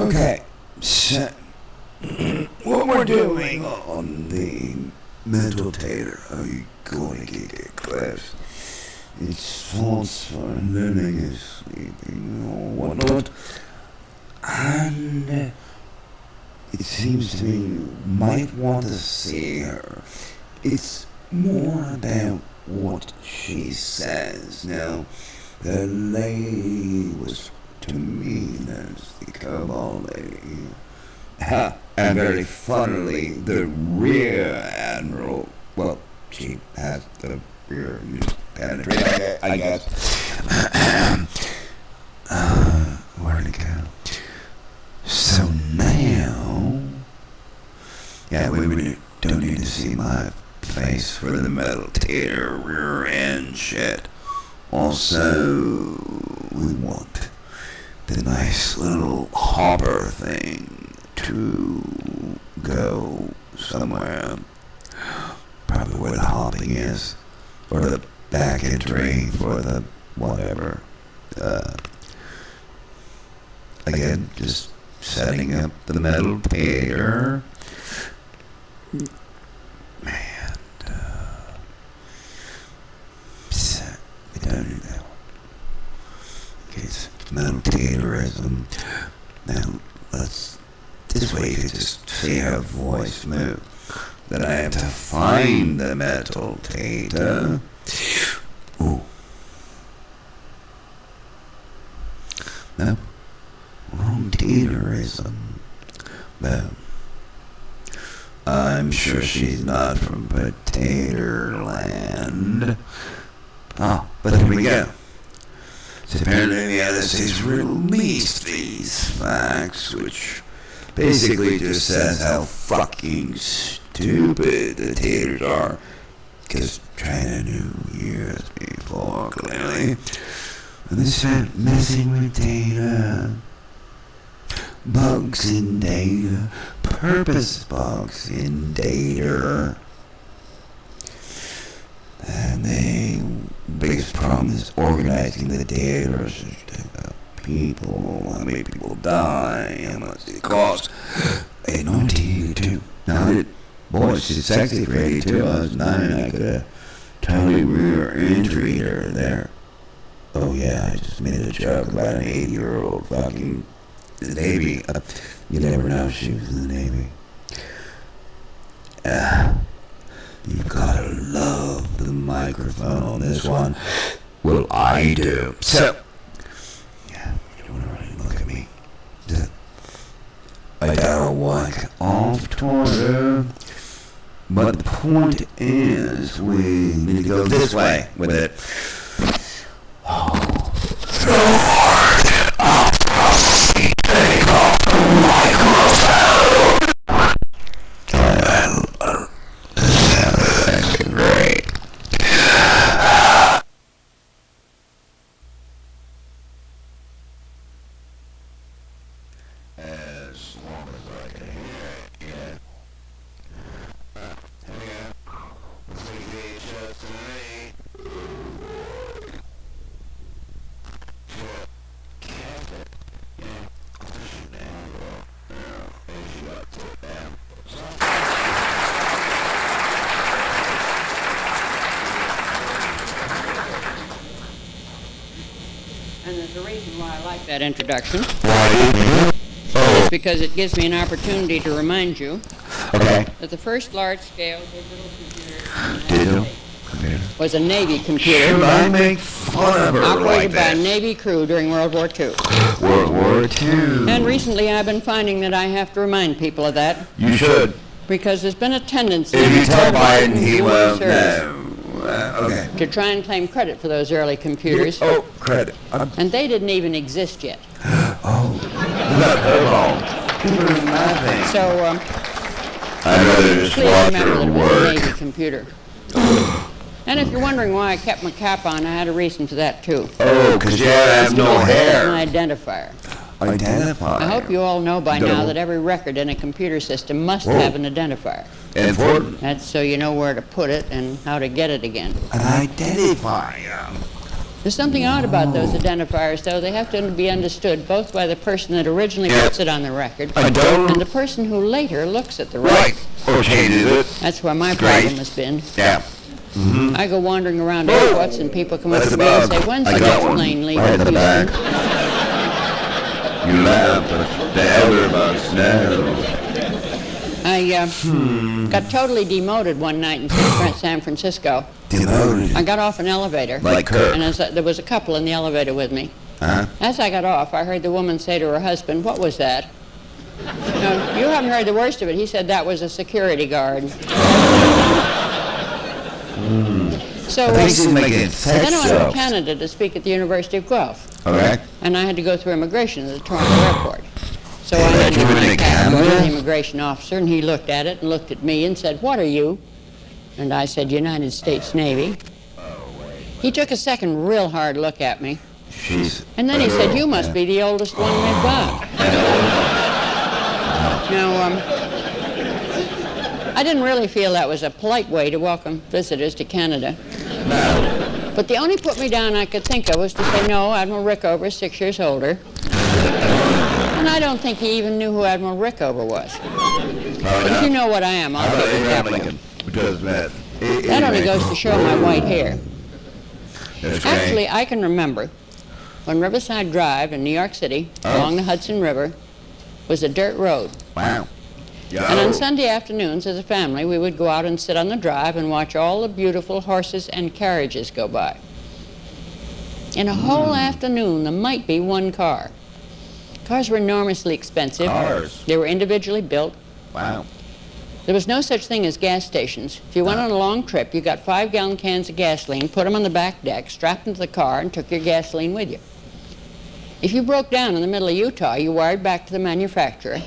Okay, so what we're doing on the mental tater, are you going to get a class? It's false for learning is sleeping or whatnot, and it seems to me you might want to see her. It's more about what she says. Now, the lady was to me as the cobalt lady. And very funnily, the rear admiral, well, she has the rear penetrating, I guess. Where'd it go? So now, yeah, we don't need to see my face for the metal tater rear end shit. Also, we want the nice little hopper thing to go somewhere. Probably where the hopping is, or the back entry for the whatever. Again, just setting up the metal tater. Man, we don't need that one. Okay, it's metal taterism. Now, this way you can just see her voice move. Then I have to find the metal tater. Ooh. No. Wrong taterism. Boom. I'm sure she's not from Potato-land. Oh, but there we go. So apparently the LSA's released these facts, which basically just says how fucking stupid the taters are. Because China knew years before, clearly. And they start messing with data. Bugs in data. Purpose bugs in data. And the biggest problem is organizing the data. People, how many people die, how much it costs. Hey, 1982. Now, boys, it's sexy for 82. I was 9, I could have totally rear entry her there. Oh yeah, I just made a joke about an 80-year-old fucking Navy. You never know, she was in the Navy. You gotta love the microphone on this one. Well, I do. So, yeah, you don't really look at me. I gotta walk off toward her. But the point is, we need to go this way with it. Oh, Lord, I'll probably take off the microphone. This sounds great. As long as I can hear it, yeah. And there's a reason why I like that introduction. It's because it gives me an opportunity to remind you that the first large-scale digital computer was a Navy computer Should I make fun of her operated like by a this? Navy crew during World War II. World War II. And recently I've been finding that I have to remind people of that You should. because there's been a tendency If you tell Biden, in he the won't service know. Okay. to try and claim credit for those early computers. Oh, credit. And they didn't even exist yet. Oh, you got cobalt. People are laughing. So, I'd rather just please watch remember that her it was a work. Navy computer. And if you're wondering why I kept my cap on, I had a reason for that too. Oh, because you have no An hair. identifier. Identify. I hope you all know by now Double. that every record in a computer system must have an identifier. Important. That's so you know where to put it and how to get it again. An identifier. There's something odd about those identifiers, though. They have to be understood both by the person that originally puts it on the record and the person who later looks at the record. Or changes it. That's where my problem has been. Yeah. Mm-hmm. I go wandering around airports and people come up to me and say, when's the next plane leaving Houston? You laugh at the elder bugs now. I got totally demoted one night in San Francisco. Demoted? I got off an elevator. Like Kirk? And there was a couple in the elevator with me. Huh? As I got off, I heard the woman say to her husband, what was that? No, you haven't heard the worst of it. He said that was a security guard. So then I went to Canada to speak at the University of Guelph. Okay. And I had to go through immigration at the Toronto airport. So I handed my passport to the immigration officer, and he looked at it and looked at me and said, what are you? And I said, United States Navy. He took a second real hard look at me. And then he said, you must be the oldest one we've got. Now, I didn't really feel that was a polite way to welcome visitors to Canada. No. But the only put me down I could think of was to say, no, Admiral Rickover is 6 years older. And I don't think he even knew who Admiral Rickover was. But if you know what I am, I'll take it that way. That only goes to show my white hair. Actually, I can remember when Riverside Drive in New York City, along the Hudson River, was a dirt road. Wow. And on Sunday afternoons, as a family, we would go out and sit on the drive and watch all the beautiful horses and carriages go by. In a whole afternoon, there might be one car. Cars were enormously expensive. Cars? They were individually built. Wow. There was no such thing as gas stations. If you went on a long trip, you got 5-gallon cans of gasoline, put them on the back deck, strapped into the car, and took your gasoline with you. If you broke down in the middle of Utah, you wired back to the manufacturer.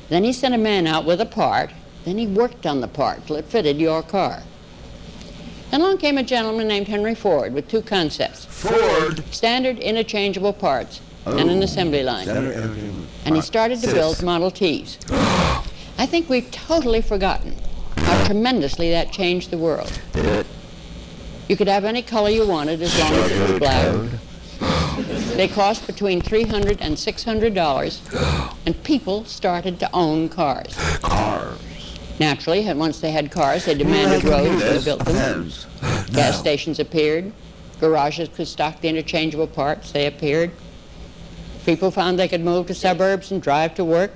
Then he sent a man out with a part. Then he worked on the part till it fitted your car. Then along came a gentleman named Henry Ford with two concepts. Ford? Standard interchangeable parts and an assembly line. And he started to build Model Ts. I think we've totally forgotten how tremendously that changed the world. Did it? You could have any color you wanted as long as it was black. They cost between $300 and $600, and people started to own cars. Cars. Naturally, and once they had cars, they demanded roads, so they built them. Gas stations appeared. Garages could stock the interchangeable parts. They appeared. People found they could move to suburbs and drive to work.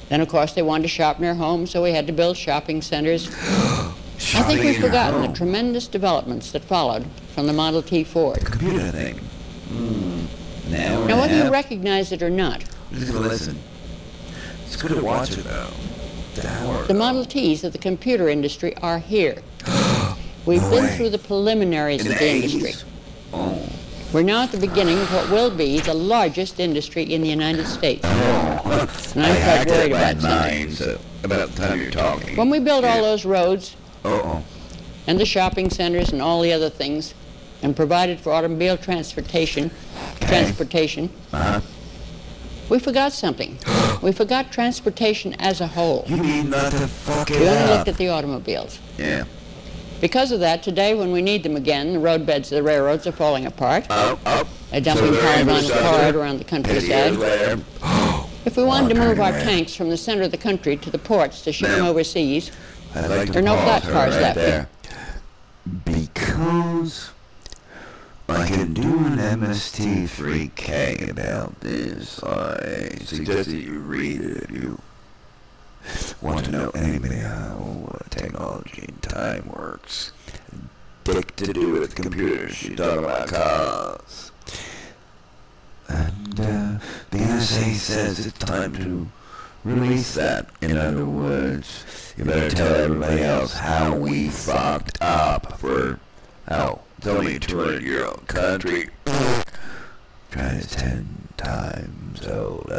Then, of course, they wanted to shop near home, so we had to build shopping centers. I think we've forgotten the tremendous developments that followed from the Model T Ford. The computer thing. Now, whether you recognize it or not, listen. It's good to watch it, though. The Model Ts of the computer industry are here. We've been through the preliminaries of the industry. We're now at the beginning of what will be the largest industry in the United States. And I'm quite worried about something. About the time you're talking. When we build all those roads and the shopping centers and all the other things and provided for automobile transportation, we forgot something. We forgot transportation as a whole. You mean not to fuck it We only up? looked at the automobiles. Yeah. Because of that, today when we need them again, the roadbeds of the railroads are falling apart. They're dumping polygons of hard around the countryside. If we wanted to move our tanks from the center of the country to the ports to ship them overseas, there are no flat cars left. Because I can do an MST3K about this. I suggest that you read it if you want to know anything how technology and time works. Dick to do with computers, you talk about cars. And the NSA says it's time to release that. In other words, you better tell everybody else how we fucked up for, it's only a 200-year-old country. China's 10 times old,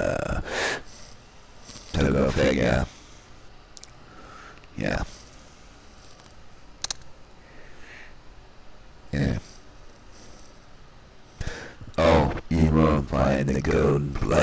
so go figure. Yeah. Oh, you won't find the golden plate.